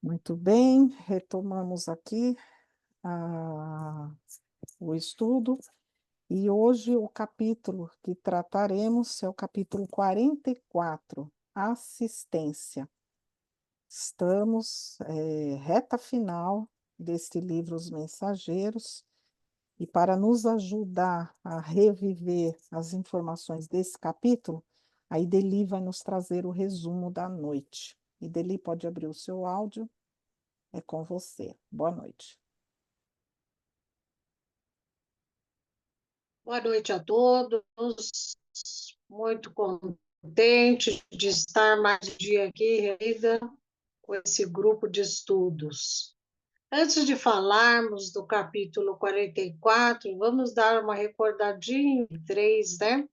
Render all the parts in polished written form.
Muito bem, retomamos aqui o estudo e hoje o capítulo que trataremos é o capítulo 44, assistência. Estamos reta final deste livro Os Mensageiros e para nos ajudar a reviver as informações desse capítulo, a Ideli vai nos trazer o resumo da noite. Ideli, pode abrir o seu áudio. É com você. Boa noite. Boa noite a todos. Muito contente de estar mais um dia aqui reunida com esse grupo de estudos. Antes de falarmos do capítulo 44, vamos dar uma recordadinha em 3, né?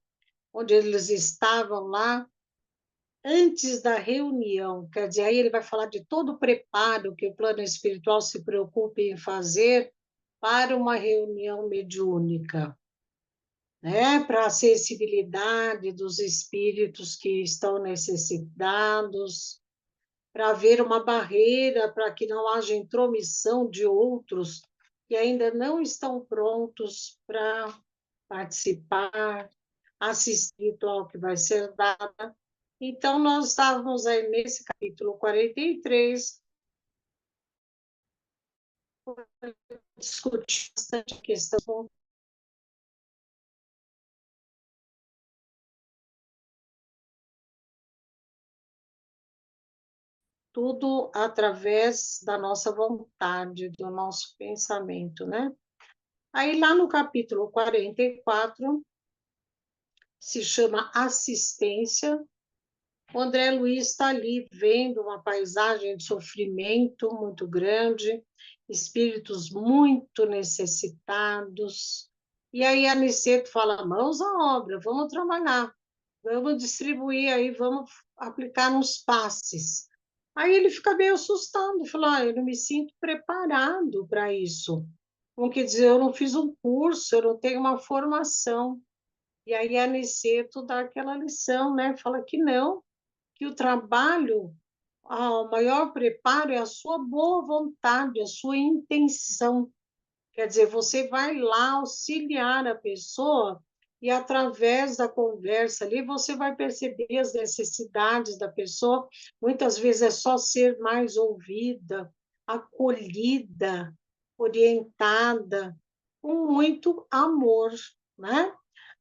Onde eles estavam lá antes da reunião. Quer dizer, aí ele vai falar de todo o preparo que o plano espiritual se preocupa em fazer para uma reunião mediúnica, né, para a acessibilidade dos espíritos que estão necessitados, para haver uma barreira para que não haja intromissão de outros que ainda não estão prontos para participar, assistir ao que vai ser dado. Então, nós estávamos aí nesse capítulo 43, discutindo bastante a questão tudo através da nossa vontade, do nosso pensamento, né? Aí, lá no capítulo 44, se chama Assistência. O André Luiz está ali vendo uma paisagem de sofrimento muito grande, espíritos muito necessitados. E aí, Aniceto fala: mãos à obra, vamos trabalhar, vamos distribuir aí, vamos aplicar nos passes. Aí ele fica meio assustado, fala: eu não me sinto preparado para isso. Como quer dizer, eu não fiz um curso, eu não tenho uma formação. E aí a Aniceto dá aquela lição, né? Fala que não, que o trabalho, o maior preparo é a sua boa vontade, a sua intenção. Quer dizer, você vai lá auxiliar a pessoa e, através da conversa ali, você vai perceber as necessidades da pessoa. Muitas vezes é só ser mais ouvida, acolhida, orientada, com muito amor, né?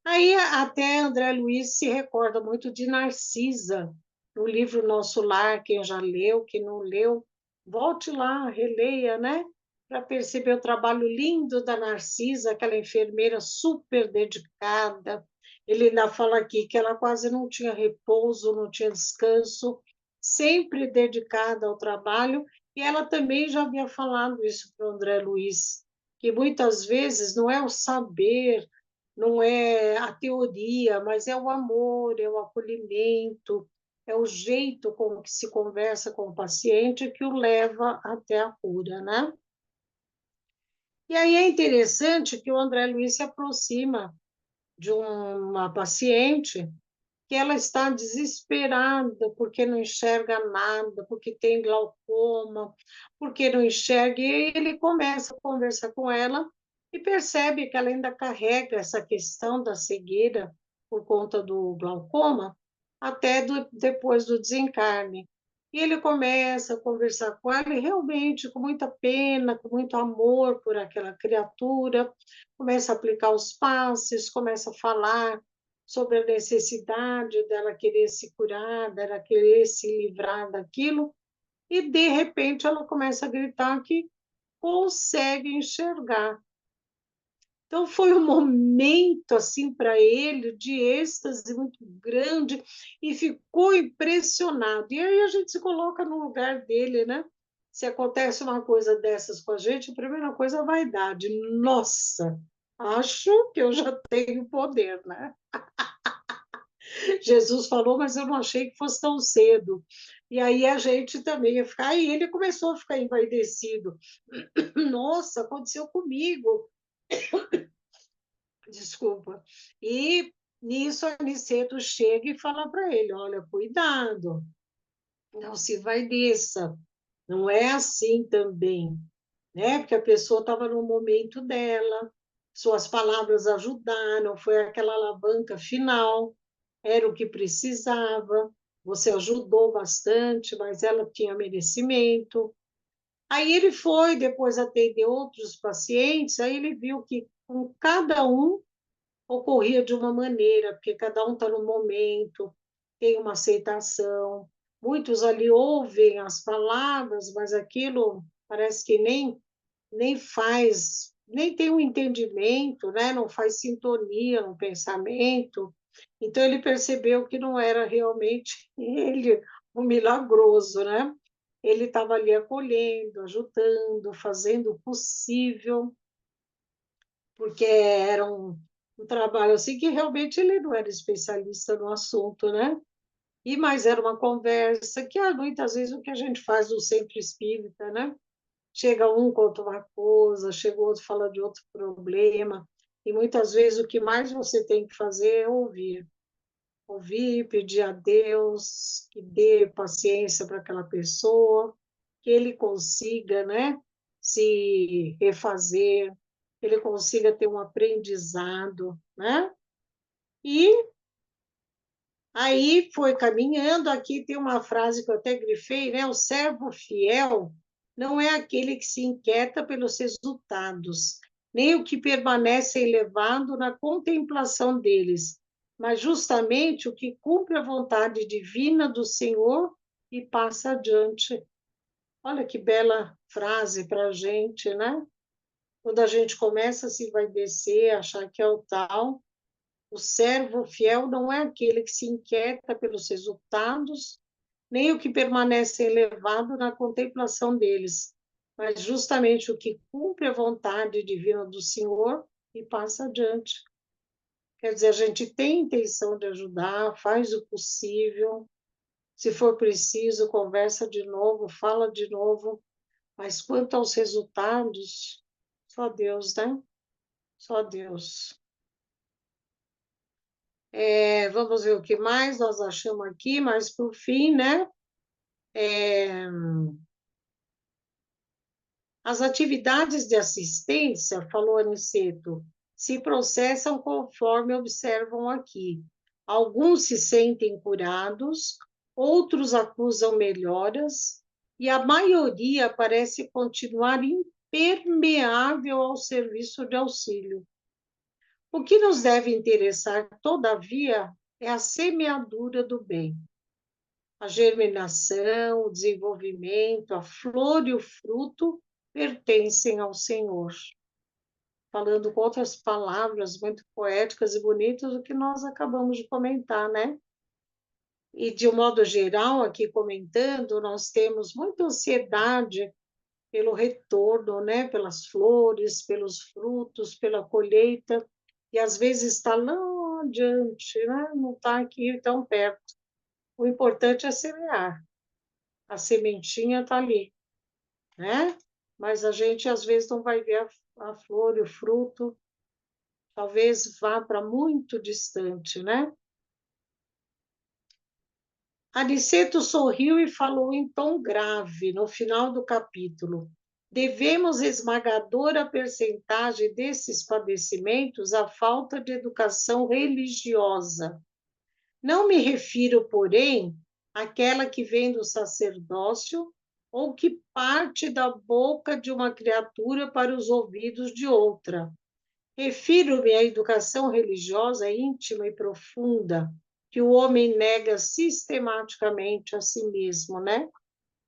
Aí até André Luiz se recorda muito de Narcisa, no livro Nosso Lar, quem já leu, quem não leu, volte lá, releia, né? Para perceber o trabalho lindo da Narcisa, aquela enfermeira super dedicada. Ele ainda fala aqui que ela quase não tinha repouso, não tinha descanso, sempre dedicada ao trabalho, e ela também já havia falado isso para o André Luiz, que muitas vezes não é o saber, não é a teoria, mas é o amor, é o acolhimento, é o jeito como que se conversa com o paciente que o leva até a cura, né? E aí é interessante que o André Luiz se aproxima de uma paciente que ela está desesperada porque não enxerga nada, porque tem glaucoma, porque não enxerga, e ele começa a conversar com ela e percebe que ela ainda carrega essa questão da cegueira por conta do glaucoma até depois do desencarne. E ele começa a conversar com ela e realmente, com muita pena, com muito amor por aquela criatura, começa a aplicar os passes, começa a falar sobre a necessidade dela querer se curar, dela querer se livrar daquilo, e de repente ela começa a gritar que consegue enxergar. Então foi um momento assim para ele de êxtase muito grande e ficou impressionado. E aí a gente se coloca no lugar dele, né? Se acontece uma coisa dessas com a gente, a primeira coisa é a vaidade. Nossa, acho que eu já tenho poder, né? Jesus falou, mas eu não achei que fosse tão cedo. E aí a gente também ia ficar. Aí ele começou a ficar envaidecido. Nossa, aconteceu comigo. Desculpa. E nisso a Aniceto chega e fala para ele: olha, cuidado, não se envaideça. Não é assim também, né? Porque a pessoa estava no momento dela, suas palavras ajudaram, foi aquela alavanca final, era o que precisava, você ajudou bastante, mas ela tinha merecimento. Aí ele foi depois atender outros pacientes, aí ele viu que com cada um ocorria de uma maneira, porque cada um está no momento, tem uma aceitação. Muitos ali ouvem as palavras, mas aquilo parece que nem faz, nem tem um entendimento, né? Não faz sintonia no pensamento. Então ele percebeu que não era realmente ele o milagroso, né? Ele estava ali acolhendo, ajudando, fazendo o possível, porque era um trabalho assim que realmente ele não era especialista no assunto, né? E mas era uma conversa que muitas vezes o que a gente faz no centro espírita, né? Chega um conta uma coisa, chega outro fala de outro problema, e muitas vezes o que mais você tem que fazer é ouvir. Ouvir, pedir a Deus que dê paciência para aquela pessoa, que ele consiga, né, se refazer, que ele consiga ter um aprendizado, né? E aí foi caminhando, aqui tem uma frase que eu até grifei, né? O servo fiel não é aquele que se inquieta pelos resultados, nem o que permanece elevado na contemplação deles, mas justamente o que cumpre a vontade divina do Senhor e passa adiante. Olha que bela frase para a gente, né? Quando a gente começa a se vai descer, achar que é o tal, o servo fiel não é aquele que se inquieta pelos resultados, nem o que permanece elevado na contemplação deles, mas justamente o que cumpre a vontade divina do Senhor e passa adiante. Quer dizer, a gente tem intenção de ajudar, faz o possível, se for preciso, conversa de novo, fala de novo, mas quanto aos resultados, só Deus, né? Só Deus. Vamos ver o que mais nós achamos aqui, mas por fim, né? As atividades de assistência, falou Aniceto, se processam conforme observam aqui. Alguns se sentem curados, outros acusam melhoras, e a maioria parece continuar impermeável ao serviço de auxílio. O que nos deve interessar, todavia, é a semeadura do bem. A germinação, o desenvolvimento, a flor e o fruto pertencem ao Senhor. Falando com outras palavras muito poéticas e bonitas, o que nós acabamos de comentar, né? E, de um modo geral, aqui comentando, nós temos muita ansiedade pelo retorno, né? Pelas flores, pelos frutos, pela colheita, e às vezes está lá adiante, né? Não está aqui tão perto. O importante é semear. A sementinha está ali, né? Mas a gente às vezes não vai ver a flor e o fruto, talvez vá para muito distante, né? Aniceto sorriu e falou em tom grave no final do capítulo. Devemos esmagadora percentagem desses padecimentos à falta de educação religiosa. Não me refiro, porém, àquela que vem do sacerdócio ou que parte da boca de uma criatura para os ouvidos de outra. Refiro-me à educação religiosa íntima e profunda, que o homem nega sistematicamente a si mesmo, né?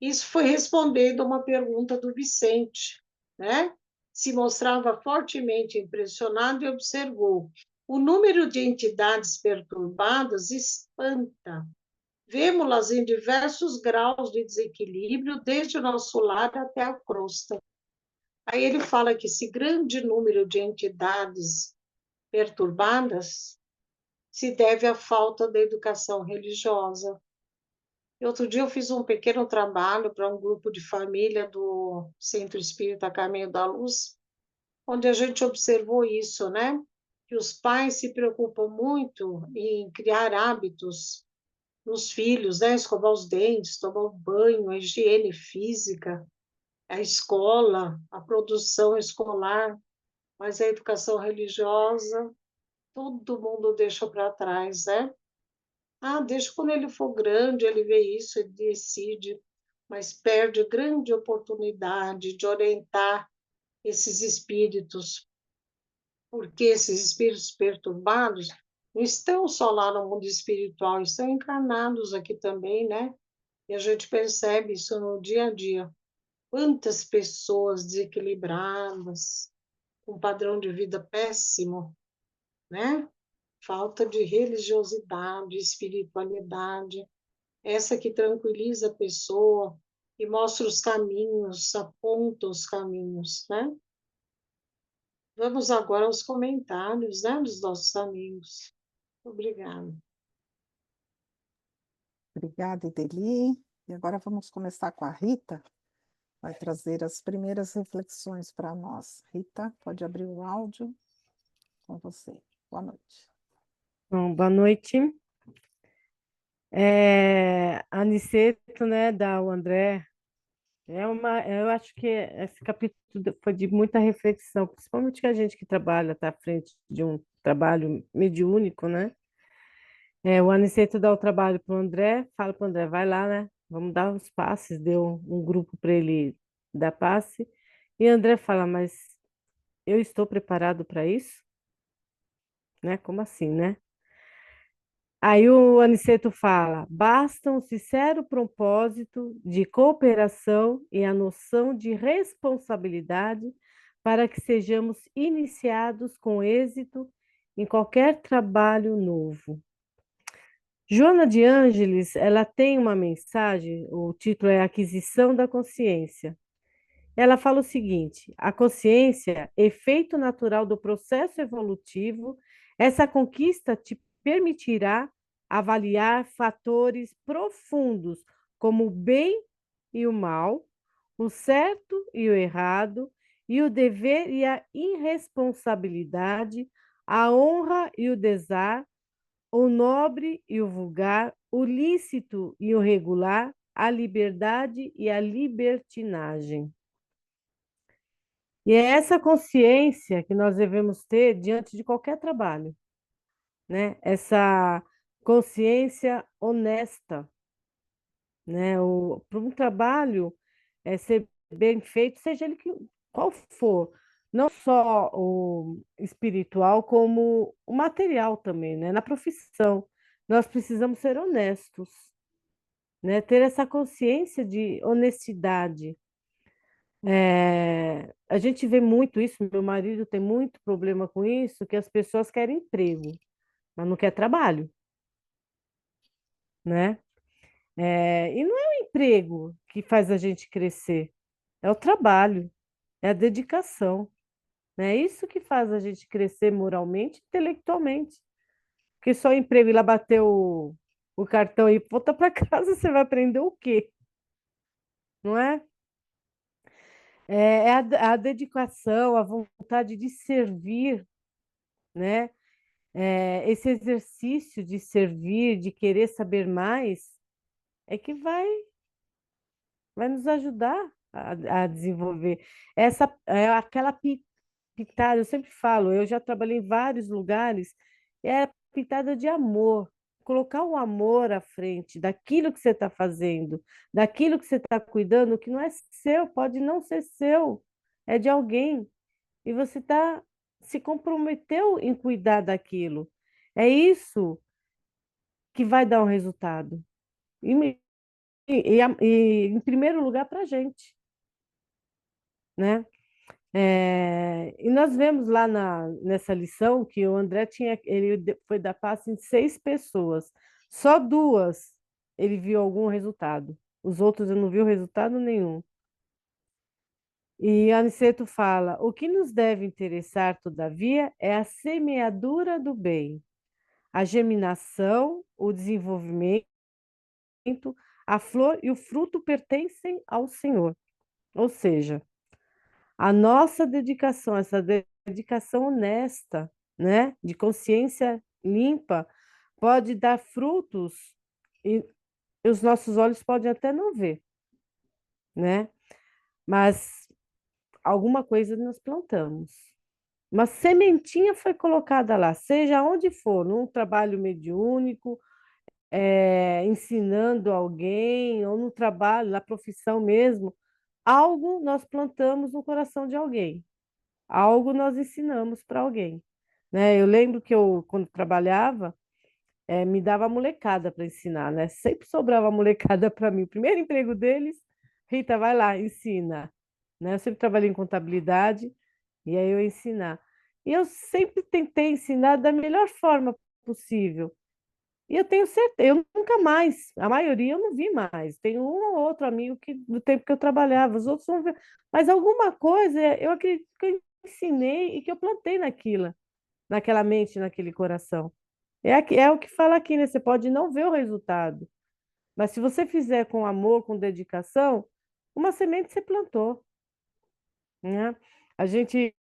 Isso foi respondendo a uma pergunta do Vicente, né? Se mostrava fortemente impressionado e observou: o número de entidades perturbadas espanta. Vemos-las em diversos graus de desequilíbrio, desde o nosso lar até a crosta. Aí ele fala que esse grande número de entidades perturbadas se deve à falta da educação religiosa. E outro dia eu fiz um pequeno trabalho para um grupo de família do Centro Espírita Caminho da Luz, onde a gente observou isso, né? Que os pais se preocupam muito em criar hábitos nos filhos, né? Escovar os dentes, tomar um banho, a higiene física, a escola, a produção escolar, mas a educação religiosa, todo mundo deixa para trás, né? Ah, deixa quando ele for grande, ele vê isso, ele decide, mas perde grande oportunidade de orientar esses espíritos, porque esses espíritos perturbados não estão só lá no mundo espiritual, estão encarnados aqui também, né? E a gente percebe isso no dia a dia. Quantas pessoas desequilibradas, com um padrão de vida péssimo, né? Falta de religiosidade, espiritualidade, essa que tranquiliza a pessoa e mostra os caminhos, aponta os caminhos, né? Vamos agora aos comentários, né, dos nossos amigos. Obrigada. Obrigada, Ideli. E agora vamos começar com a Rita, vai trazer as primeiras reflexões para nós. Rita, pode abrir o áudio com você. Boa noite. Bom, boa noite. Aniceto, né, da o André, eu acho que esse capítulo foi de muita reflexão, principalmente que a gente que trabalha, está à frente de um trabalho mediúnico, né? O Aniceto dá o trabalho para o André, fala para o André, vai lá, né? Vamos dar os passes, deu um grupo para ele dar passe, e o André fala, mas eu estou preparado para isso? Né? Como assim, né? Aí o Aniceto fala: basta um sincero propósito de cooperação e a noção de responsabilidade para que sejamos iniciados com êxito em qualquer trabalho novo. Joana de Ângeles, ela tem uma mensagem, o título é Aquisição da Consciência. Ela fala o seguinte: a consciência, efeito natural do processo evolutivo, essa conquista te permitirá avaliar fatores profundos como o bem e o mal, o certo e o errado, e o dever e a irresponsabilidade, a honra e o desar, o nobre e o vulgar, o lícito e o regular, a liberdade e a libertinagem. E é essa consciência que nós devemos ter diante de qualquer trabalho, né? Essa consciência honesta, né? Para um trabalho ser bem feito, seja ele qual for, não só o espiritual, como o material também, né? Na profissão, nós precisamos ser honestos, né? Ter essa consciência de honestidade. A gente vê muito isso, meu marido tem muito problema com isso, que as pessoas querem emprego, mas não quer trabalho, né? E não é o emprego que faz a gente crescer, é o trabalho, é a dedicação, né? É isso que faz a gente crescer moralmente, intelectualmente. Porque só o emprego ir lá bater o cartão e voltar para casa, você vai aprender o quê? Não é? É a dedicação, a vontade de servir, né? Esse exercício de servir, de querer saber mais, é que vai nos ajudar a desenvolver. Essa é aquela pitada, eu sempre falo, eu já trabalhei em vários lugares, é a pitada de amor. Colocar o amor à frente daquilo que você está fazendo, daquilo que você está cuidando, que não é seu, pode não ser seu, é de alguém. E você se comprometeu em cuidar daquilo. É isso que vai dar um resultado. E em primeiro lugar, para a gente, né? E nós vemos lá nessa lição que o André foi dar passe em 6 pessoas. Só 2 ele viu algum resultado. Os outros eu não vi resultado nenhum. E Aniceto fala: o que nos deve interessar, todavia, é a semeadura do bem, a germinação, o desenvolvimento, a flor e o fruto pertencem ao Senhor. Ou seja, a nossa dedicação, essa dedicação honesta, né, de consciência limpa, pode dar frutos e os nossos olhos podem até não ver, né? Mas alguma coisa nós plantamos. Uma sementinha foi colocada lá, seja onde for, num trabalho mediúnico, ensinando alguém, ou no trabalho, na profissão mesmo, algo nós plantamos no coração de alguém, algo nós ensinamos para alguém. Né? Eu lembro que eu, quando trabalhava, me dava molecada para ensinar, né? Sempre sobrava molecada para mim. O primeiro emprego deles, Rita, vai lá, ensina. Né? Eu sempre trabalhei em contabilidade, e aí eu ia ensinar. E eu sempre tentei ensinar da melhor forma possível. E eu tenho certeza, eu nunca mais, a maioria eu não vi mais. Tem um ou outro amigo que do tempo que eu trabalhava, os outros não vi. Mas alguma coisa eu acredito que eu ensinei e que eu plantei naquela mente, naquele coração. É o que fala aqui, né? Você pode não ver o resultado, mas se você fizer com amor, com dedicação, uma semente você plantou, né? A gente,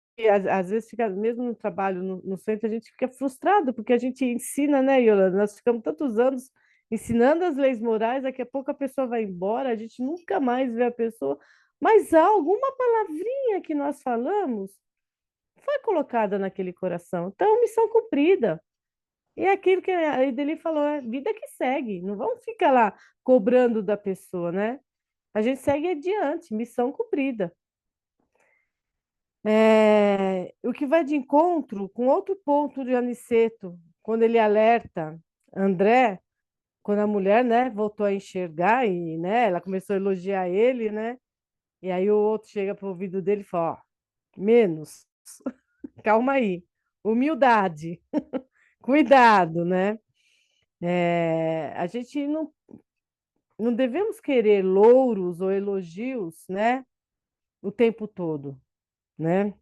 às vezes, fica, mesmo no trabalho, no centro, a gente fica frustrado, porque a gente ensina, né, Yolanda? Nós ficamos tantos anos ensinando as leis morais, daqui a pouco a pessoa vai embora, a gente nunca mais vê a pessoa, mas há alguma palavrinha que nós falamos foi colocada naquele coração. Então, missão cumprida. E é aquilo que a Ideli falou, é vida que segue, não vamos ficar lá cobrando da pessoa, né? A gente segue adiante, missão cumprida. O que vai de encontro com outro ponto de Aniceto, quando ele alerta André, quando a mulher, né, voltou a enxergar e, né, ela começou a elogiar ele, né? E aí o outro chega para o ouvido dele e fala, ó, menos, calma aí, humildade, cuidado, né? A gente não devemos querer louros ou elogios, né, o tempo todo, né?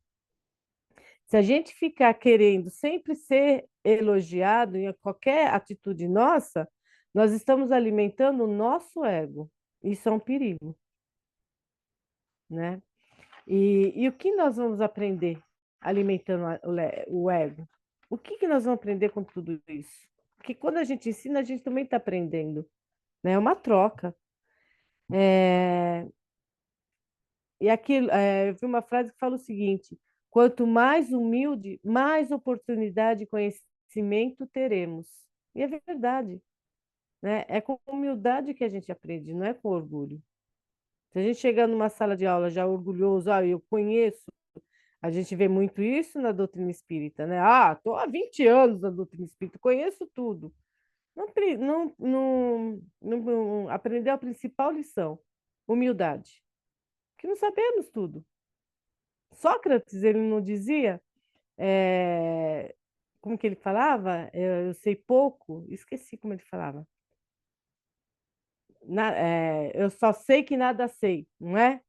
Se a gente ficar querendo sempre ser elogiado em qualquer atitude nossa, nós estamos alimentando o nosso ego. Isso é um perigo, né? E o que nós vamos aprender alimentando o ego? O que nós vamos aprender com tudo isso? Porque quando a gente ensina, a gente também está aprendendo, né? É uma troca. É, E aquilo, eu vi uma frase que fala o seguinte: quanto mais humilde, mais oportunidade de conhecimento teremos. E é verdade, né? É com humildade que a gente aprende, não é com orgulho. Se a gente chegar numa sala de aula já orgulhoso, eu conheço, a gente vê muito isso na doutrina espírita, né? Estou há 20 anos na doutrina espírita, conheço tudo. Não aprendeu a principal lição, humildade, que não sabemos tudo. Sócrates, ele não dizia, como que ele falava? Eu sei pouco, esqueci como ele falava. Eu só sei que nada sei, não é?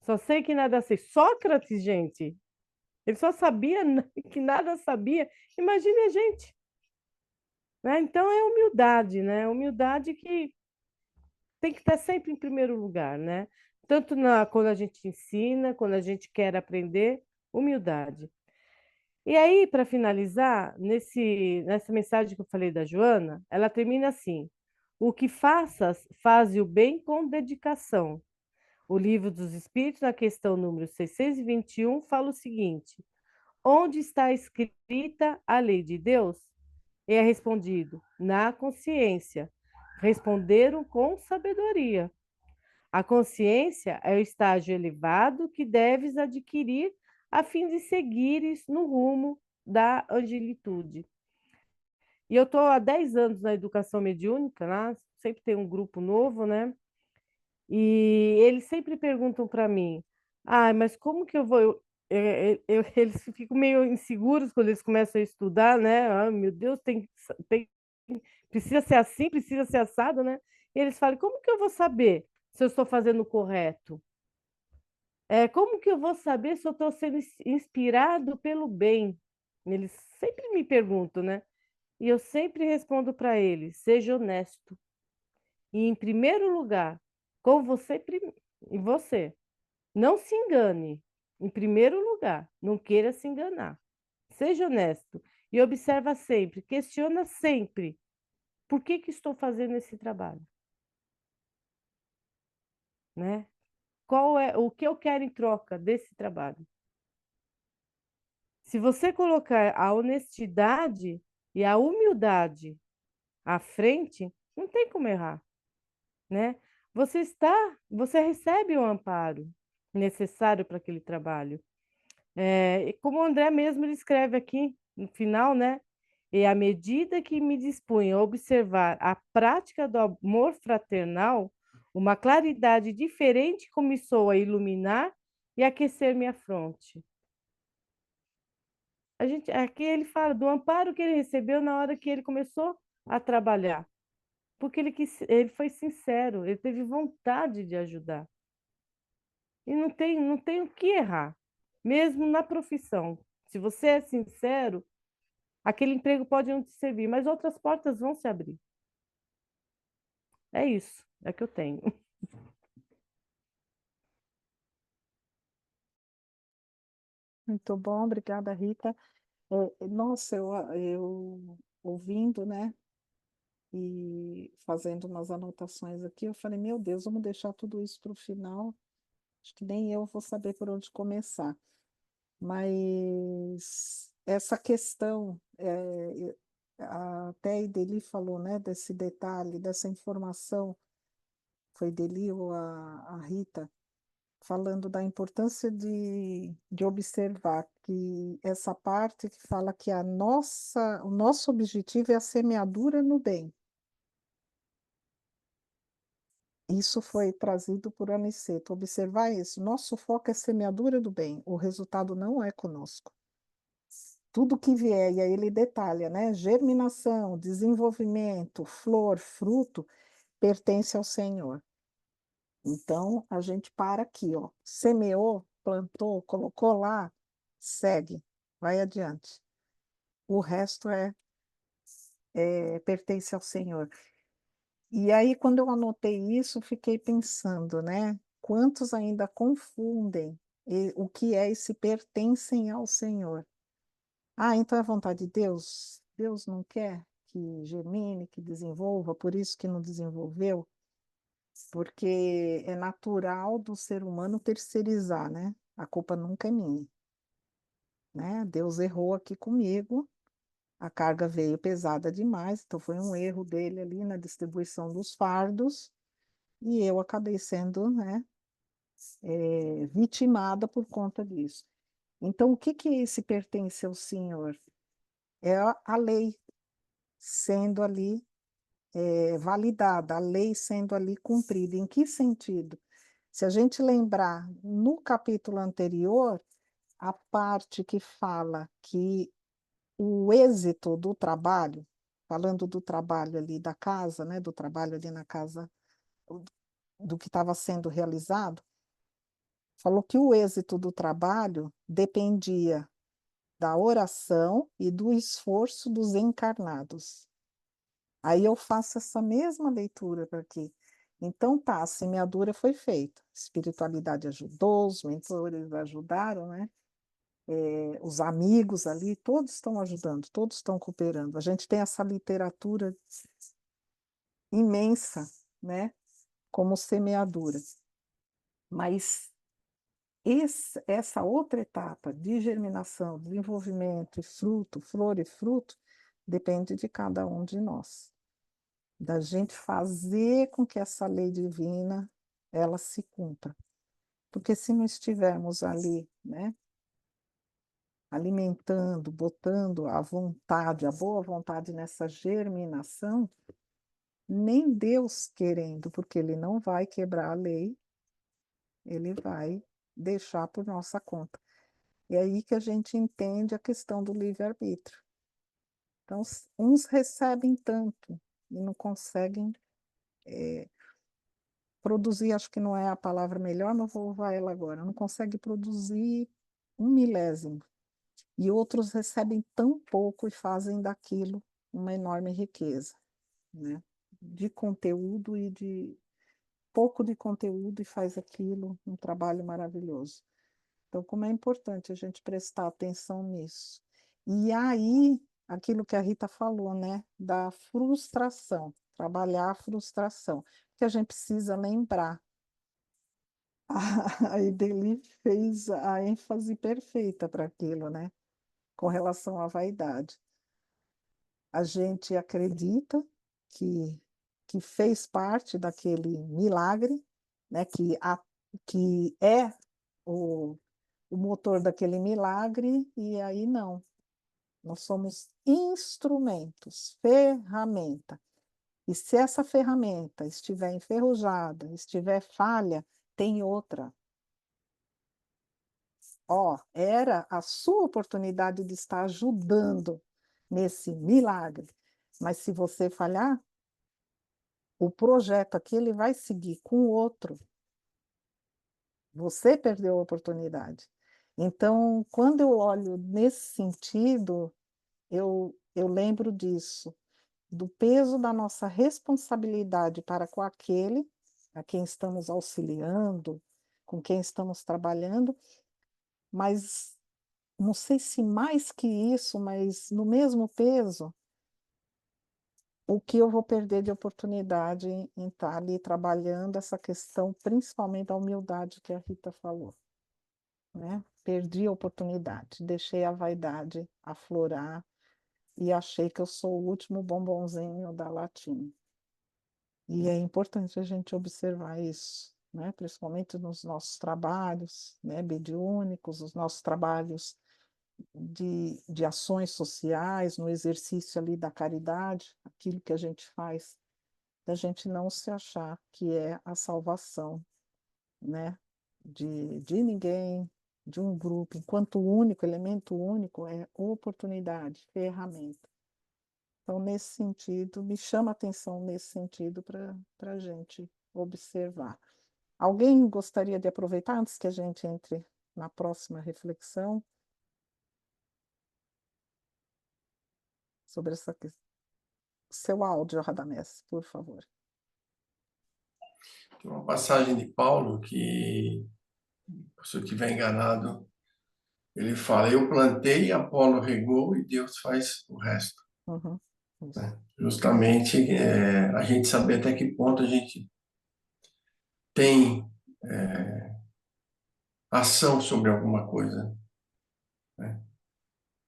Só sei que nada sei. Sócrates, gente, ele só sabia que nada sabia. Imagine a gente. Né? Então é humildade, né? Humildade que tem que estar sempre em primeiro lugar, né? Tanto quando a gente ensina, quando a gente quer aprender, humildade. E aí, para finalizar, nessa mensagem que eu falei da Joana, ela termina assim: o que faças, faze o bem com dedicação. O Livro dos Espíritos, na questão número 621, fala o seguinte: onde está escrita a lei de Deus? E é respondido: na consciência. Responderam com sabedoria. A consciência é o estágio elevado que deves adquirir a fim de seguires no rumo da angelitude. E eu estou há 10 anos na educação mediúnica, né? Sempre tem um grupo novo, né? E eles sempre perguntam para mim, mas como que eu vou... eles ficam meio inseguros quando eles começam a estudar, né? Meu Deus, precisa ser assim, precisa ser assado, né? E eles falam, como que eu vou saber se eu estou fazendo o correto? Como que eu vou saber se eu estou sendo inspirado pelo bem? Eles sempre me perguntam, né? E eu sempre respondo para eles: seja honesto. E, em primeiro lugar, com você e você. Não se engane. Em primeiro lugar, não queira se enganar. Seja honesto. E observa sempre, questiona sempre. Por que que estou fazendo esse trabalho? Né? Qual é o que eu quero em troca desse trabalho? Se você colocar a honestidade e a humildade à frente, não tem como errar, né? Você recebe o amparo necessário para aquele trabalho. E como o André mesmo ele escreve aqui no final, né? E à medida que me dispunha a observar a prática do amor fraternal, uma claridade diferente começou a iluminar e aquecer minha fronte. Aqui ele fala do amparo que ele recebeu na hora que ele começou a trabalhar, porque ele foi sincero, ele teve vontade de ajudar. E não tem o que errar, mesmo na profissão. Se você é sincero, aquele emprego pode não te servir, mas outras portas vão se abrir. É isso, é que eu tenho. Muito bom, obrigada, Rita. Nossa, eu ouvindo, né, e fazendo umas anotações aqui, eu falei, meu Deus, vamos deixar tudo isso para o final. Acho que nem eu vou saber por onde começar. Mas essa questão, até a Ideli falou, né, desse detalhe, dessa informação, foi Ideli ou a Rita, falando da importância de observar que essa parte que fala que o nosso objetivo é a semeadura no bem. Isso foi trazido por Aniceto. Observar isso. Nosso foco é semeadura do bem. O resultado não é conosco. Tudo que vier, e aí ele detalha, né? Germinação, desenvolvimento, flor, fruto, pertence ao Senhor. Então, a gente para aqui, ó. Semeou, plantou, colocou lá, segue, vai adiante. O resto pertence ao Senhor. E aí, quando eu anotei isso, fiquei pensando, né? Quantos ainda confundem o que é esse pertencem ao Senhor? Ah, então é vontade de Deus? Deus não quer que germine, que desenvolva, por isso que não desenvolveu? Porque é natural do ser humano terceirizar, né? A culpa nunca é minha, né? Deus errou aqui comigo, a carga veio pesada demais, então foi um erro dele ali na distribuição dos fardos, e eu acabei sendo, né, vitimada por conta disso. Então, o que que é esse pertence ao Senhor? É a lei sendo ali validada, a lei sendo ali cumprida. Em que sentido? Se a gente lembrar no capítulo anterior, a parte que fala que o êxito do trabalho, falando do trabalho ali da casa, né, do trabalho ali na casa, do que estava sendo realizado, falou que o êxito do trabalho dependia da oração e do esforço dos encarnados. Aí eu faço essa mesma leitura para aqui. Então tá, a semeadura foi feita, a espiritualidade ajudou, os mentores ajudaram, né? Os amigos ali, todos estão ajudando, todos estão cooperando. A gente tem essa literatura imensa, né? Como semeadura. Mas essa outra etapa de germinação, desenvolvimento e fruto, flor e fruto, depende de cada um de nós. Da gente fazer com que essa lei divina ela se cumpra. Porque se não estivermos ali, né, alimentando, botando a vontade, a boa vontade nessa germinação, nem Deus querendo, porque ele não vai quebrar a lei, ele vai deixar por nossa conta. É aí que a gente entende a questão do livre-arbítrio. Então, uns recebem tanto e não conseguem produzir, acho que não é a palavra melhor, mas vou usar ela agora, não consegue produzir um milésimo. E outros recebem tão pouco e fazem daquilo uma enorme riqueza, né? De conteúdo e de pouco de conteúdo e faz aquilo um trabalho maravilhoso. Então, como é importante a gente prestar atenção nisso. E aí aquilo que a Rita falou, né? Da frustração, trabalhar a frustração, que a gente precisa lembrar. A Ideli fez a ênfase perfeita para aquilo, né? Com relação à vaidade. A gente acredita que, que fez parte daquele milagre, né? Que é o motor daquele milagre, e aí não. Nós somos instrumentos, ferramenta. E se essa ferramenta estiver enferrujada, estiver falha, tem outra. Ó, era a sua oportunidade de estar ajudando nesse milagre. Mas se você falhar, o projeto aqui ele vai seguir com outro. Você perdeu a oportunidade. Então, quando eu olho nesse sentido, eu lembro disso, do peso da nossa responsabilidade para com aquele a quem estamos auxiliando, com quem estamos trabalhando, mas não sei se mais que isso, mas no mesmo peso, o que eu vou perder de oportunidade em estar ali trabalhando essa questão, principalmente da humildade que a Rita falou, né? Perdi a oportunidade, deixei a vaidade aflorar e achei que eu sou o último bombonzinho da latinha. E é importante a gente observar isso, né? Principalmente nos nossos trabalhos, né? Mediúnicos, os nossos trabalhos de ações sociais, no exercício ali da caridade, aquilo que a gente faz, da gente não se achar que é a salvação, né? De ninguém, de um grupo, enquanto único, elemento único é oportunidade, ferramenta. Então, nesse sentido, me chama a atenção nesse sentido para a gente observar. Alguém gostaria de aproveitar antes que a gente entre na próxima reflexão sobre essa questão? Seu áudio, Radamés, por favor. Tem uma passagem de Paulo que, se eu estiver enganado, ele fala: eu plantei, Apolo regou e Deus faz o resto. Uhum, Né? Justamente a gente saber até que ponto a gente tem ação sobre alguma coisa. Né?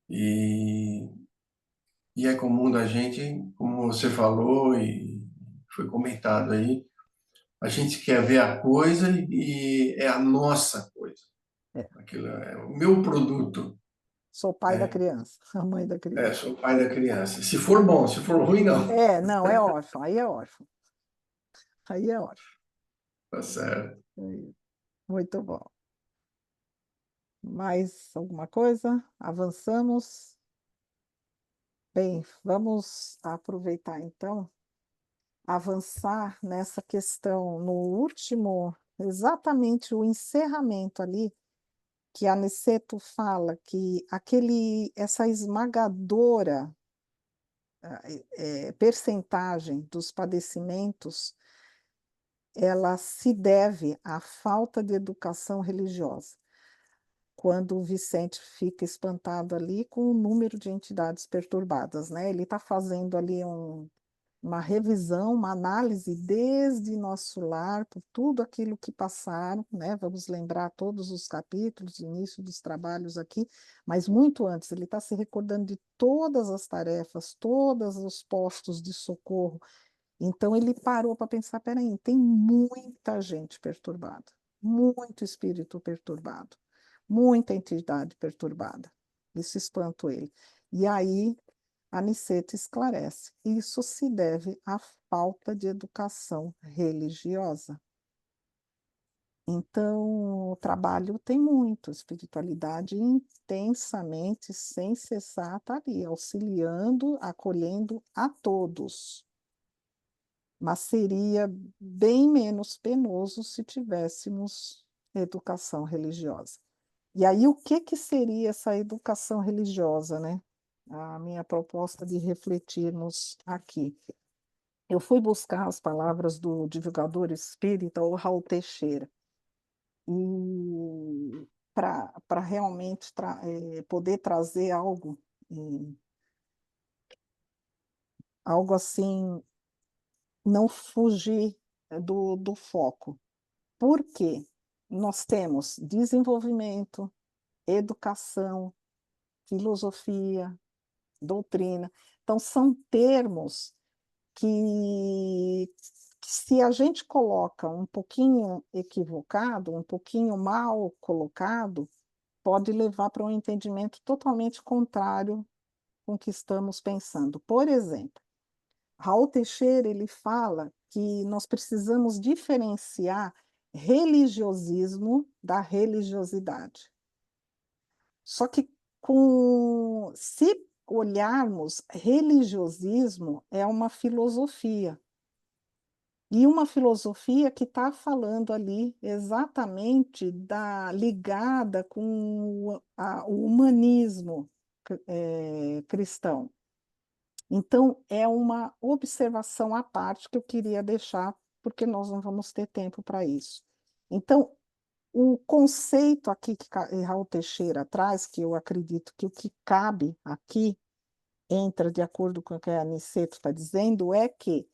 E, e é comum da gente, como você falou e foi comentado aí, a gente quer ver a coisa e é a nossa coisa. é. Aquilo é o meu produto. Sou pai da Né? criança, a mãe da criança. Sou pai da criança. Se for bom, se for ruim, não. Não, é órfão, aí é órfão. Aí é órfão. Tá certo. Muito bom. Mais alguma coisa? Avançamos? Bem, vamos aproveitar então, avançar nessa questão, no último, exatamente o encerramento ali, que Aniceto fala que essa esmagadora percentagem dos padecimentos, ela se deve à falta de educação religiosa. Quando o Vicente fica espantado ali com o número de entidades perturbadas, né? Ele está fazendo ali uma revisão, uma análise desde nosso lar, por tudo aquilo que passaram, né? Vamos lembrar todos os capítulos, início dos trabalhos aqui, mas muito antes, ele está se recordando de todas as tarefas, todos os postos de socorro. Então ele parou para pensar, peraí, tem muita gente perturbada, muito espírito perturbado, muita entidade perturbada. Isso espanta ele. E aí Aniceto esclarece: isso se deve à falta de educação religiosa. Então, o trabalho tem muito, espiritualidade intensamente, sem cessar, está ali, auxiliando, acolhendo a todos. Mas seria bem menos penoso se tivéssemos educação religiosa. E aí, o que que seria essa educação religiosa, né? A minha proposta de refletirmos aqui. Eu fui buscar as palavras do divulgador espírita, o Raul Teixeira, e para realmente poder trazer algo algo assim, não fugir do foco. Por quê? Nós temos desenvolvimento, educação, filosofia, doutrina. Então, são termos que se a gente coloca um pouquinho equivocado, um pouquinho mal colocado, pode levar para um entendimento totalmente contrário com o que estamos pensando. Por exemplo, Raul Teixeira ele fala que nós precisamos diferenciar religiosismo da religiosidade. Só que se olharmos, religiosismo é uma filosofia. E uma filosofia que está falando ali exatamente ligada com o humanismo cristão. Então, é uma observação à parte que eu queria deixar, porque nós não vamos ter tempo para isso. Então, o conceito aqui que Raul Teixeira traz, que eu acredito que o que cabe aqui, entra de acordo com o que a Aniceto está dizendo, é que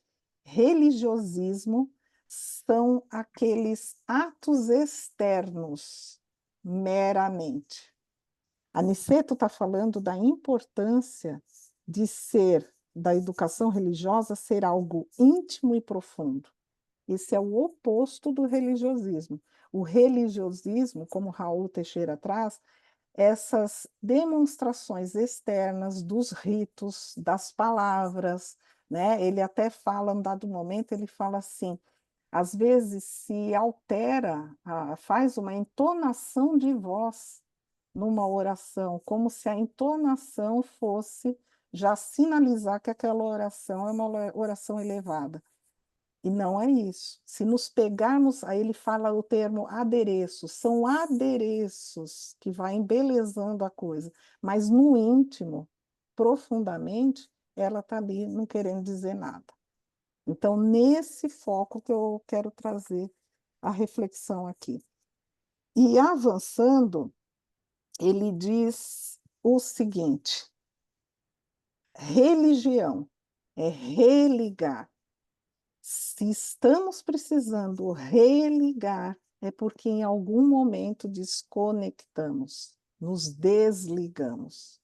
religiosismo são aqueles atos externos, meramente. Aniceto está falando da importância da educação religiosa ser algo íntimo e profundo. Esse é o oposto do religiosismo. O religiosismo, como Raul Teixeira traz, essas demonstrações externas dos ritos, das palavras, né? Ele até fala, em dado momento, ele fala assim, às vezes se altera, faz uma entonação de voz numa oração, como se a entonação fosse já sinalizar que aquela oração é uma oração elevada. E não é isso. Se nos pegarmos, aí ele fala o termo adereço, são adereços que vai embelezando a coisa, mas no íntimo, profundamente, ela está ali não querendo dizer nada. Então, nesse foco que eu quero trazer a reflexão aqui. E avançando, ele diz o seguinte: religião é religar. Se estamos precisando religar, é porque em algum momento desconectamos, nos desligamos.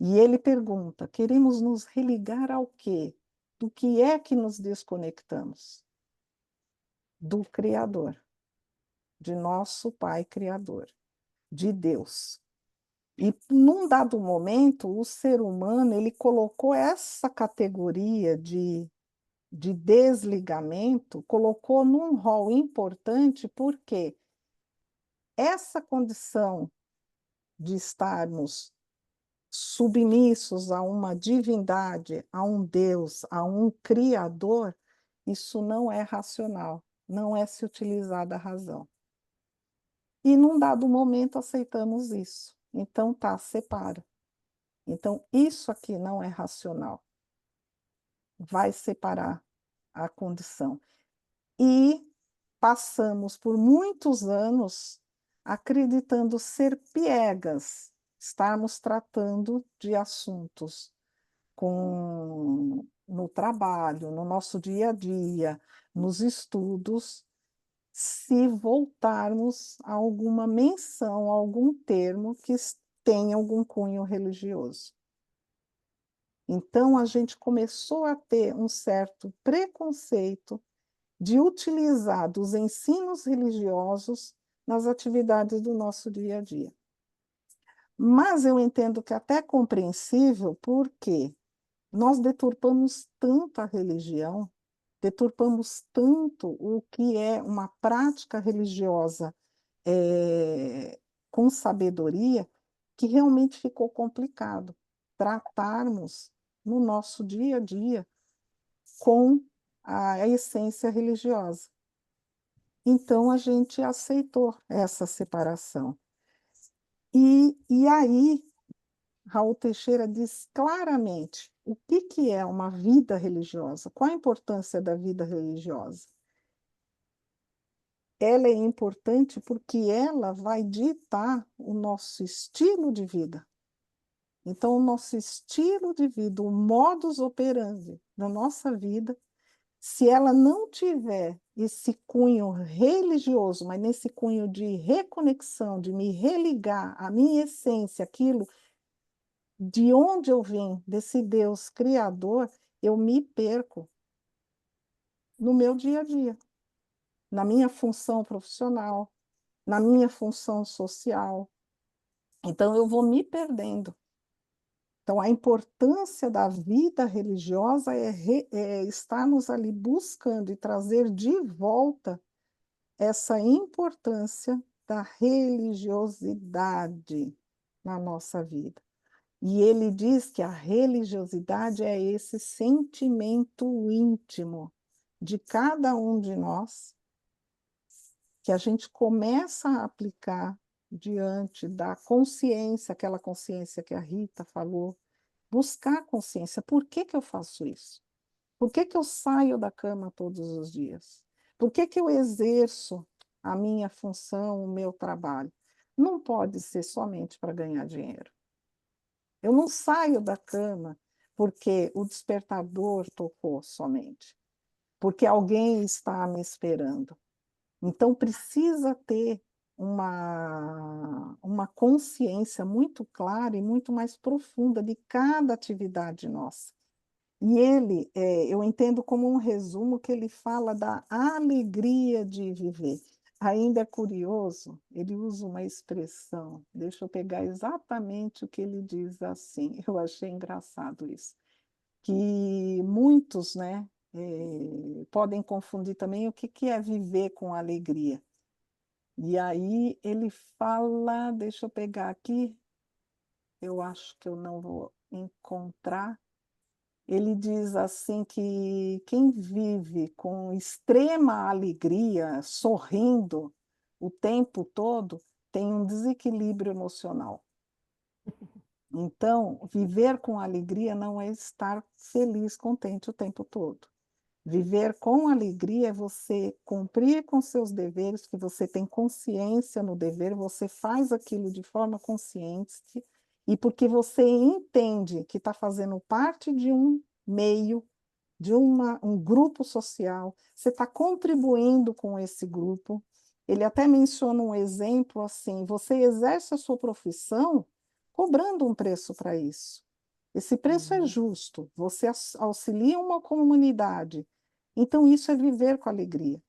E ele pergunta: queremos nos religar ao quê? Do que é que nos desconectamos? Do Criador, de nosso Pai Criador, de Deus. E num dado momento, o ser humano ele colocou essa categoria de desligamento, colocou num rol importante, porque essa condição de estarmos submissos a uma divindade, a um Deus, a um Criador, isso não é racional, não é se utilizar da razão. E num dado momento aceitamos isso. Então tá, separa. Então isso aqui não é racional. Vai separar a condição. E passamos por muitos anos acreditando ser piegas, estarmos tratando de assuntos no trabalho, no nosso dia a dia, nos estudos, se voltarmos a alguma menção, a algum termo que tenha algum cunho religioso. Então, a gente começou a ter um certo preconceito de utilizar dos ensinos religiosos nas atividades do nosso dia a dia. Mas eu entendo que até é compreensível porque nós deturpamos tanto a religião, deturpamos tanto o que é uma prática religiosa com sabedoria, que realmente ficou complicado tratarmos no nosso dia a dia com a essência religiosa. Então, a gente aceitou essa separação. E aí, Raul Teixeira diz claramente o que é uma vida religiosa, qual a importância da vida religiosa. Ela é importante porque ela vai ditar o nosso estilo de vida. Então, o nosso estilo de vida, o modus operandi da nossa vida, se ela não tiver esse cunho religioso, mas nesse cunho de reconexão, de me religar à minha essência, aquilo de onde eu vim, desse Deus criador, eu me perco no meu dia a dia, na minha função profissional, na minha função social. Então, eu vou me perdendo. Então, a importância da vida religiosa é estarmos ali buscando e trazer de volta essa importância da religiosidade na nossa vida. E ele diz que a religiosidade é esse sentimento íntimo de cada um de nós, que a gente começa a aplicar diante da consciência, aquela consciência que a Rita falou, buscar consciência. Por que que eu faço isso? Por que que eu saio da cama todos os dias? Por que que eu exerço a minha função, o meu trabalho? Não pode ser somente para ganhar dinheiro. Eu não saio da cama porque o despertador tocou somente, porque alguém está me esperando. Então, precisa ter uma consciência muito clara e muito mais profunda de cada atividade nossa. E ele, eu entendo como um resumo que ele fala da alegria de viver. Ainda é curioso, ele usa uma expressão, deixa eu pegar exatamente o que ele diz assim, eu achei engraçado isso, que muitos, né, podem confundir também o que é viver com alegria. E aí ele fala, deixa eu pegar aqui, eu acho que eu não vou encontrar. Ele diz assim que quem vive com extrema alegria, sorrindo o tempo todo, tem um desequilíbrio emocional. Então, viver com alegria não é estar feliz, contente o tempo todo. Viver com alegria é você cumprir com seus deveres, que você tem consciência no dever, você faz aquilo de forma consciente, e porque você entende que está fazendo parte de um meio, de um grupo social, você está contribuindo com esse grupo. Ele até menciona um exemplo assim: você exerce a sua profissão cobrando um preço para isso. Esse preço é justo, você auxilia uma comunidade. Então, isso é viver com alegria.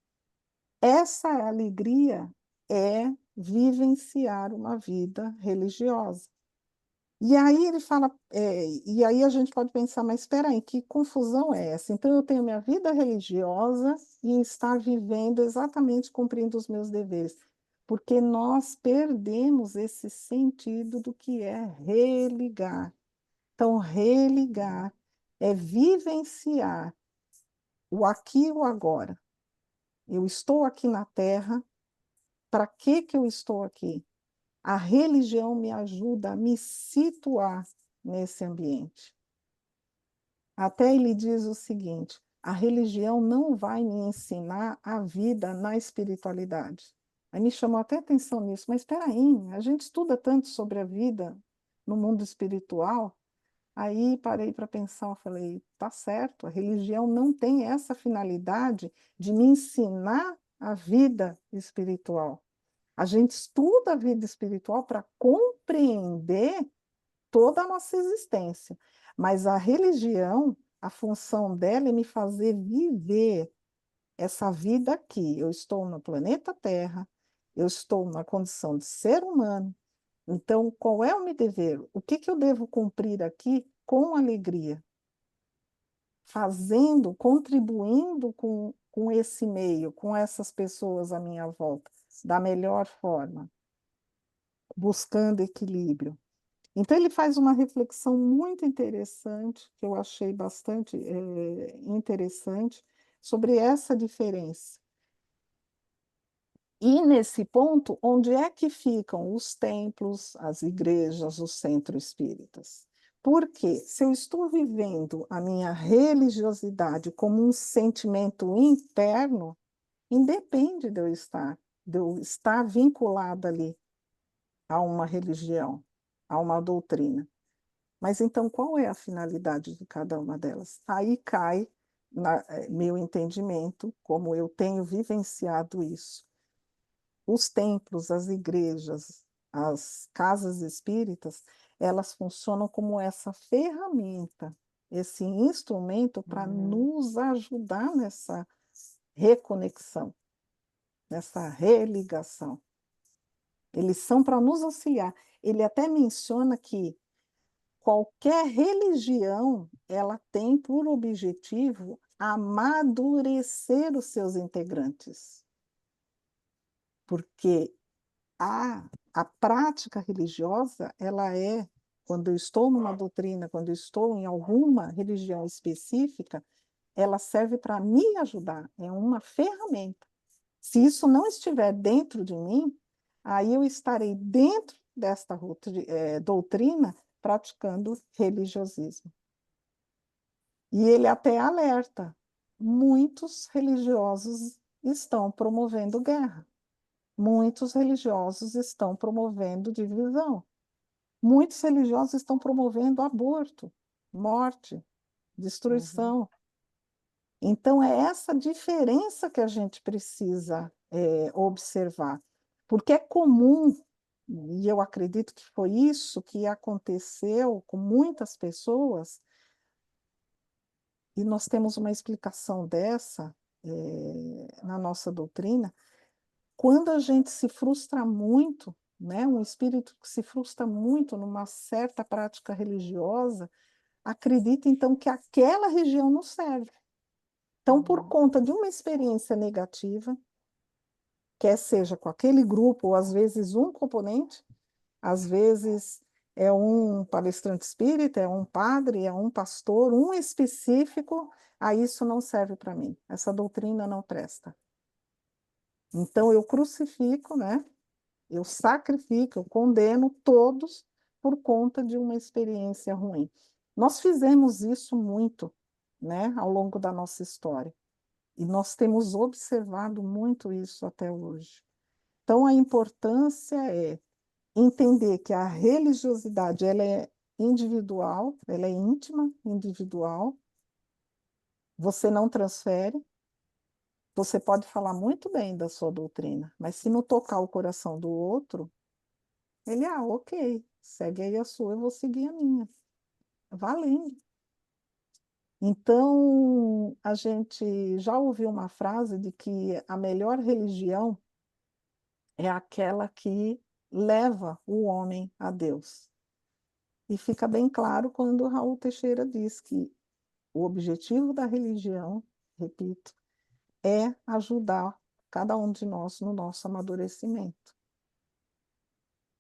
Essa alegria é vivenciar uma vida religiosa. E aí ele fala, e aí a gente pode pensar, mas espera aí, que confusão é essa? Então eu tenho minha vida religiosa e estar vivendo exatamente cumprindo os meus deveres, porque nós perdemos esse sentido do que é religar. Então, religar é vivenciar o aqui e o agora. Eu estou aqui na Terra, para que que eu estou aqui? A religião me ajuda a me situar nesse ambiente. Até ele diz o seguinte: a religião não vai me ensinar a vida na espiritualidade. Aí me chamou até atenção nisso, mas espera aí, a gente estuda tanto sobre a vida no mundo espiritual. Aí parei para pensar, eu falei, tá certo, a religião não tem essa finalidade de me ensinar a vida espiritual. A gente estuda a vida espiritual para compreender toda a nossa existência. Mas a religião, a função dela é me fazer viver essa vida aqui. Eu estou no planeta Terra, eu estou na condição de ser humano. Então, qual é o meu dever? O que que eu devo cumprir aqui com alegria? Fazendo, contribuindo com esse meio, com essas pessoas à minha volta, da melhor forma, buscando equilíbrio. Então, ele faz uma reflexão muito interessante, que eu achei bastante interessante, sobre essa diferença. E nesse ponto, onde é que ficam os templos, as igrejas, os centros espíritas? Porque se eu estou vivendo a minha religiosidade como um sentimento interno, independe de eu estar vinculada ali a uma religião, a uma doutrina. Mas então qual é a finalidade de cada uma delas? Aí cai meu entendimento, como eu tenho vivenciado isso. Os templos, as igrejas, as casas espíritas, elas funcionam como essa ferramenta, esse instrumento para nos ajudar nessa reconexão, nessa religação. Eles são para nos auxiliar. Ele até menciona que qualquer religião, ela tem por objetivo amadurecer os seus integrantes. Porque a prática religiosa, ela é, quando eu estou numa doutrina, quando eu estou em alguma religião específica, ela serve para me ajudar, é uma ferramenta. Se isso não estiver dentro de mim, aí eu estarei dentro desta doutrina praticando religiosismo. E ele até alerta: muitos religiosos estão promovendo guerra, muitos religiosos estão promovendo divisão, muitos religiosos estão promovendo aborto, morte, destruição. Então, é essa diferença que a gente precisa observar, porque é comum, e eu acredito que foi isso que aconteceu com muitas pessoas, e nós temos uma explicação dessa na nossa doutrina, quando a gente se frustra muito, né, um espírito que se frustra muito numa certa prática religiosa, acredita então que aquela religião não serve. Então, por conta de uma experiência negativa, quer seja com aquele grupo, ou às vezes um componente, às vezes é um palestrante espírita, é um padre, é um pastor, um específico, aí isso não serve para mim, essa doutrina não presta. Então eu crucifico, né? Eu sacrifico, eu condeno todos por conta de uma experiência ruim. Nós fizemos isso muito, né, ao longo da nossa história. E nós temos observado muito isso até hoje. Então, a importância é entender que a religiosidade ela é individual, ela é íntima, individual. Você não transfere. Você pode falar muito bem da sua doutrina, mas se não tocar o coração do outro, ele, ok, segue aí a sua, eu vou seguir a minha. Valendo. Então, a gente já ouviu uma frase de que a melhor religião é aquela que leva o homem a Deus. E fica bem claro quando Raul Teixeira diz que o objetivo da religião, repito, é ajudar cada um de nós no nosso amadurecimento.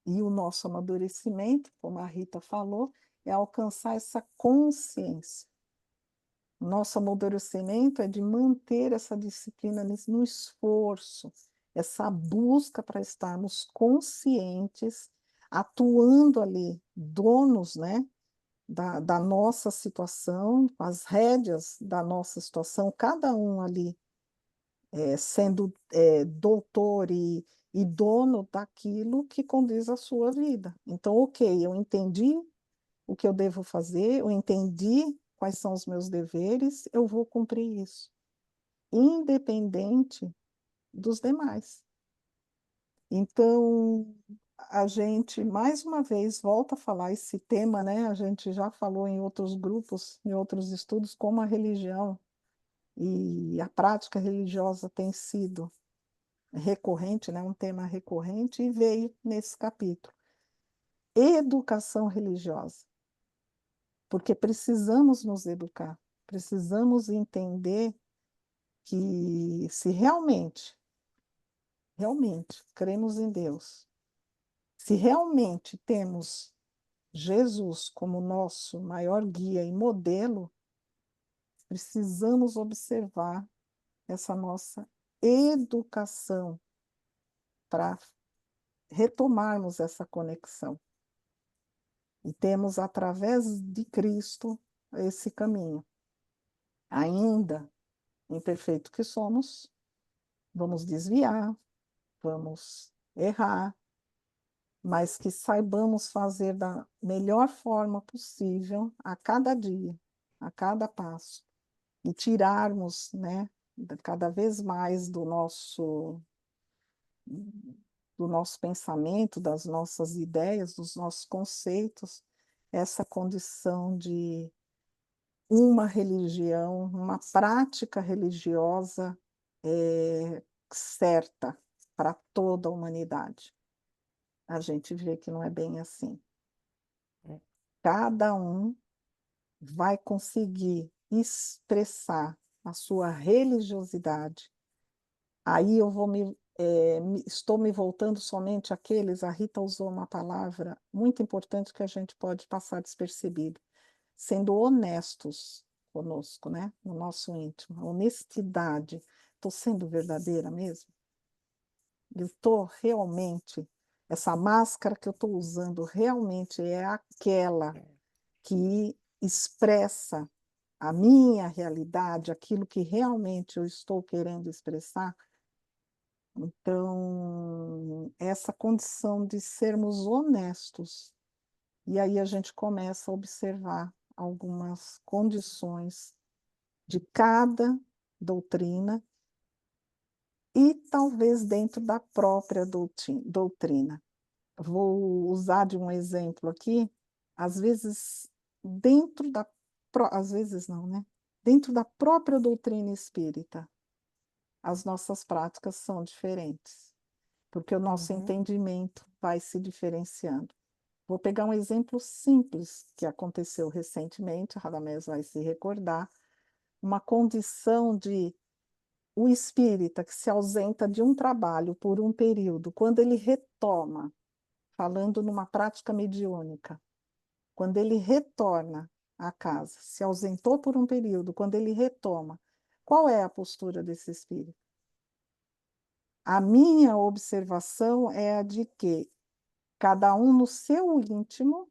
E o nosso amadurecimento, como a Rita falou, é alcançar essa consciência. Nosso amadurecimento é de manter essa disciplina no esforço, essa busca para estarmos conscientes, atuando ali, donos, né, da nossa situação, as rédeas da nossa situação, cada um ali sendo doutor e dono daquilo que condiz à sua vida. Então, ok, eu entendi o que eu devo fazer, eu entendi quais são os meus deveres, eu vou cumprir isso, independente dos demais. Então, a gente, mais uma vez, volta a falar esse tema, né? A gente já falou em outros grupos, em outros estudos, como a religião e a prática religiosa tem sido recorrente, né? Um tema recorrente, e veio nesse capítulo. Educação religiosa. Porque precisamos nos educar, precisamos entender que se realmente cremos em Deus, se realmente temos Jesus como nosso maior guia e modelo, precisamos observar essa nossa educação para retomarmos essa conexão. E temos, através de Cristo, esse caminho. Ainda imperfeito que somos, vamos desviar, vamos errar, mas que saibamos fazer da melhor forma possível a cada dia, a cada passo, e tirarmos, né, cada vez mais do nosso pensamento, das nossas ideias, dos nossos conceitos, essa condição de uma religião, uma prática religiosa certa para toda a humanidade. A gente vê que não é bem assim. É. Cada um vai conseguir expressar a sua religiosidade. Aí eu vou estou me voltando somente àqueles, a Rita usou uma palavra muito importante que a gente pode passar despercebido, sendo honestos conosco, né? No nosso íntimo, a honestidade. Estou sendo verdadeira mesmo? Eu estou realmente, essa máscara que eu estou usando realmente é aquela que expressa a minha realidade, aquilo que realmente eu estou querendo expressar. Então, essa condição de sermos honestos, e aí a gente começa a observar algumas condições de cada doutrina e talvez dentro da própria doutrina. Vou usar de um exemplo aqui, às vezes dentro da, às vezes não, né? Dentro da própria doutrina espírita, as nossas práticas são diferentes, porque o nosso entendimento vai se diferenciando. Vou pegar um exemplo simples que aconteceu recentemente, a Radamés vai se recordar, uma condição de o espírita que se ausenta de um trabalho por um período, quando ele retoma, falando numa prática mediúnica, quando ele retorna à casa, se ausentou por um período, quando ele retoma, qual é a postura desse espírito? A minha observação é a de que cada um no seu íntimo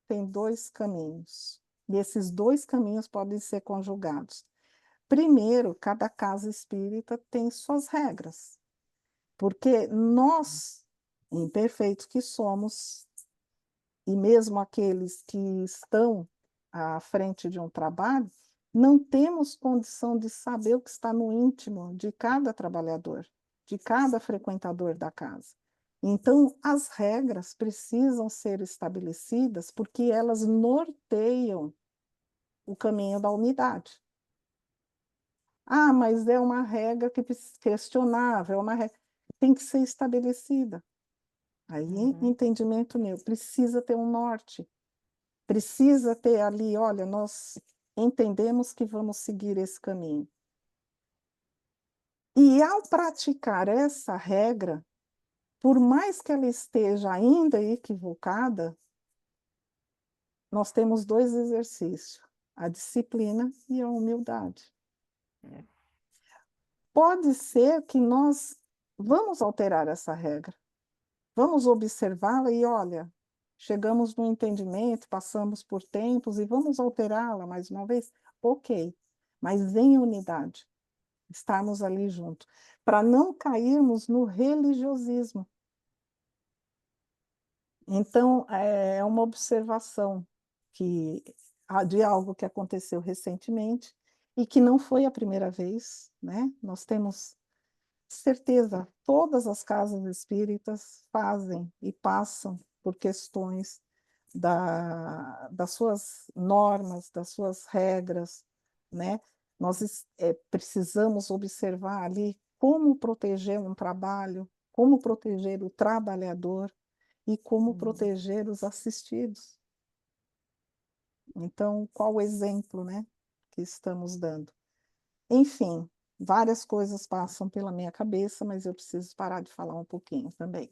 tem dois caminhos, e esses dois caminhos podem ser conjugados. Primeiro, cada casa espírita tem suas regras, porque nós, imperfeitos que somos, e mesmo aqueles que estão à frente de um trabalho, não temos condição de saber o que está no íntimo de cada trabalhador, de cada frequentador da casa. Então, as regras precisam ser estabelecidas porque elas norteiam o caminho da unidade. Ah, mas é uma regra que questionável, é uma regra tem que ser estabelecida. Aí, entendimento meu, precisa ter um norte, precisa ter ali, olha, nós entendemos que vamos seguir esse caminho. E ao praticar essa regra, por mais que ela esteja ainda equivocada, nós temos dois exercícios, a disciplina e a humildade. Pode ser que nós vamos alterar essa regra, vamos observá-la e, olha, chegamos no entendimento, passamos por tempos e vamos alterá-la mais uma vez? Ok, mas em unidade, estarmos ali junto, para não cairmos no religiosismo. Então, é uma observação de algo que aconteceu recentemente e que não foi a primeira vez, né? Nós temos certeza, todas as casas espíritas fazem e passam por questões das suas normas, das suas regras, né? Nós precisamos observar ali como proteger um trabalho, como proteger o trabalhador e como proteger os assistidos. Então, qual o exemplo, né, que estamos dando? Enfim, várias coisas passam pela minha cabeça, mas eu preciso parar de falar um pouquinho também.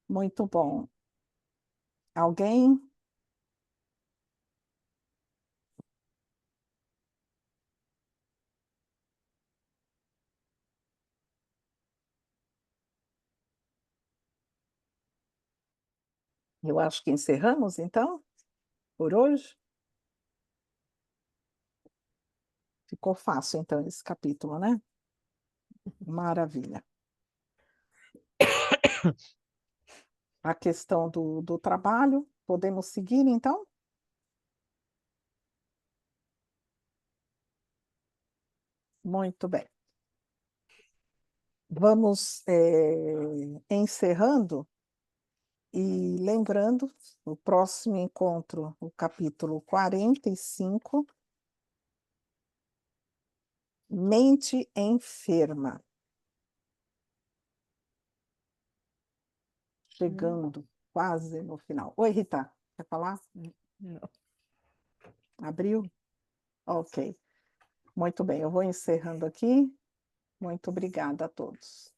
Muito bom. Alguém? Eu acho que encerramos, então, por hoje. Ficou fácil, então, esse capítulo, né? Maravilha. a questão do trabalho. Podemos seguir, então? Muito bem. Vamos encerrando e lembrando, o próximo encontro, o capítulo 45, Mente Enferma. Chegando quase no final. Oi, Rita, quer falar? Não. Abriu? Ok. Muito bem, eu vou encerrando aqui. Muito obrigada a todos.